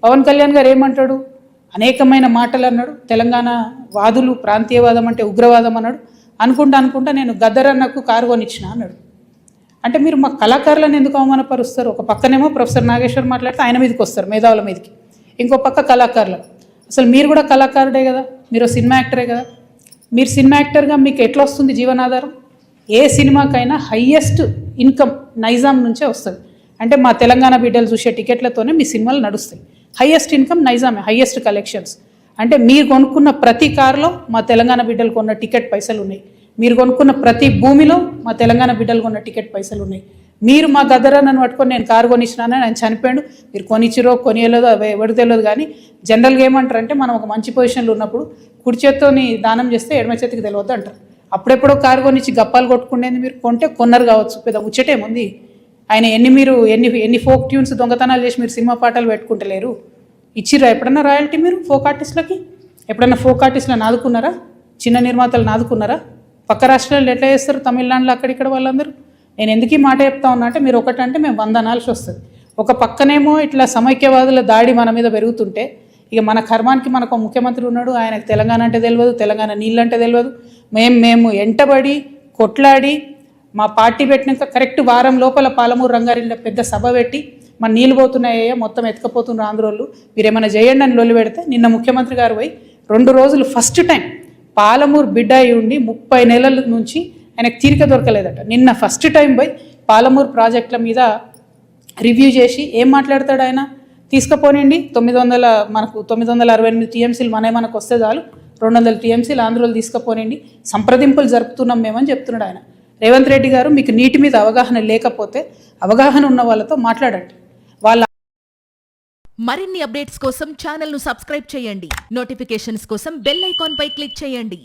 పవన్ కళ్యాణ్ గారు ఏమంటాడు, అనేకమైన మాటలు అన్నాడు. తెలంగాణ వాదులు ప్రాంతీయవాదం అంటే ఉగ్రవాదం అన్నాడు. అనుకుంటా నేను గద్దరన్నకు కారు కొనిచ్చిన అన్నాడు. అంటే మీరు మా కళాకారులను ఎందుకు అవమానపరుస్తారు? ఒక పక్కనేమో ప్రొఫెసర్ నాగేశ్వర్ మాట్లాడితే ఆయన మీదకి వస్తారు, మేధావుల మీదకి. ఇంకో పక్క కళాకారులు. అసలు మీరు కూడా కళాకారుడే కదా, మీరు సినిమా యాక్టరే కదా. మీరు సినిమా యాక్టర్గా మీకు ఎట్లా వస్తుంది జీవనాధారం? ఏ సినిమాకైనా హయ్యెస్ట్ ఇన్కమ్ నైజాం నుంచే వస్తుంది. అంటే మా తెలంగాణ బిడ్డలు చూసే టికెట్లతోనే మీ సినిమాలు నడుస్తాయి. హయ్యెస్ట్ ఇన్కమ్ నైజామే, హయ్యెస్ట్ కలెక్షన్స్. అంటే మీరు కొనుక్కున్న ప్రతి కారులో మా తెలంగాణ బిడ్డలు కొన్న టికెట్ పైసలు ఉన్నాయి. మీరు కొనుక్కున్న ప్రతి భూమిలో మా తెలంగాణ బిడ్డలు కొన్న టికెట్ పైసలు ఉన్నాయి. మీరు మా గద్దరన్నను పట్టుకొని నేను కారు కొనిచ్చినానని ఆయన చనిపోయాడు. మీరు కొనిచ్చిరో కొనియలేదో ఎవరు తెలియదు. కానీ జనరల్గా ఏమంటారంటే మనం ఒక మంచి పొజిషన్లో ఉన్నప్పుడు కుడి చేత్తోని దానం చేస్తే ఎడమ చేతికి తెలియద్దు అంటారు. అప్పుడెప్పుడో కారు కొనిచ్చి గప్పాలు కొట్టుకునేది మీరు కొంటే కొన్నారు కావచ్చు, పెద్ద ముచ్చటేముంది. ఆయన ఎన్ని ఫోక్ ట్యూన్స్ దొంగతనాలు చేసి మీరు సినిమా పాటలు పెట్టుకుంటలేరు. ఇచ్చిర్రా ఎప్పుడన్నా రాయల్టీ మీరు ఫోక్ ఆర్టిస్టులకి? ఎప్పుడన్నా ఫోక్ ఆర్టిస్టులను ఆదుకున్నారా? చిన్న నిర్మాతలను ఆదుకున్నారా? పక్క రాష్ట్రాల్లో ఎట్లా చేస్తారు, తమిళనాడులో అక్కడిక్కడ వాళ్ళందరూ. నేను ఎందుకు ఈ మాట చెప్తా ఉన్నా అంటే మీరు ఒకటంటే మేము 100 అనాల్సి వస్తుంది. ఒక పక్కనేమో ఇట్లా సమైక్యవాదుల దాడి మన మీద పెరుగుతుంటే ఇక మన కర్మానికి మనకు ముఖ్యమంత్రి ఉన్నాడు, ఆయనకు తెలంగాణ అంటే తెలియదు, తెలంగాణ నీళ్ళంటే తెలియదు. మేము ఎంటబడి కొట్లాడి మా పార్టీ పెట్టినాక కరెక్ట్ వారం లోపల పాలమూరు రంగారెడ్డిలో పెద్ద సభ పెట్టి మన నీళ్ళు పోతున్నాయ్యా మొత్తం ఎత్తుకపోతున్నారు ఆంధ్రోళ్ళు, మీరు ఏమైనా చేయండి అని లొల్లి పెడితే నిన్న ముఖ్యమంత్రి గారు పోయి 2 రోజులు ఫస్ట్ టైం పాలమూరు బిడ్డ అయి ఉండి 30 నెలల నుంచి ఆయనకు తీరిక దొరకలేదట. నిన్న ఫస్ట్ టైం పోయి పాలమూరు ప్రాజెక్టుల మీద రివ్యూ చేసి ఏం మాట్లాడతాడు ఆయన? తీసుకుపోనండి 968 టీఎంసీలు మనకు వస్తే చాలు, 200 టీఎంసీలు ఆంధ్రోలు తీసుకుపోనండి, సంప్రదింపులు జరుపుతున్నాం మేమని చెప్తున్నాడు ఆయన. రేవంత్ రెడ్డి గారు మీకు నీటి మీద అవగాహన లేకపోతే అవగాహన ఉన్న వాళ్ళతో మాట్లాడండి. వాళ్ళ మరిన్ని అప్డేట్స్ కోసం ఛానల్ను సబ్స్క్రైబ్ చేయండి. నోటిఫికేషన్స్ కోసం బెల్ ఐకాన్ పై క్లిక్ చేయండి.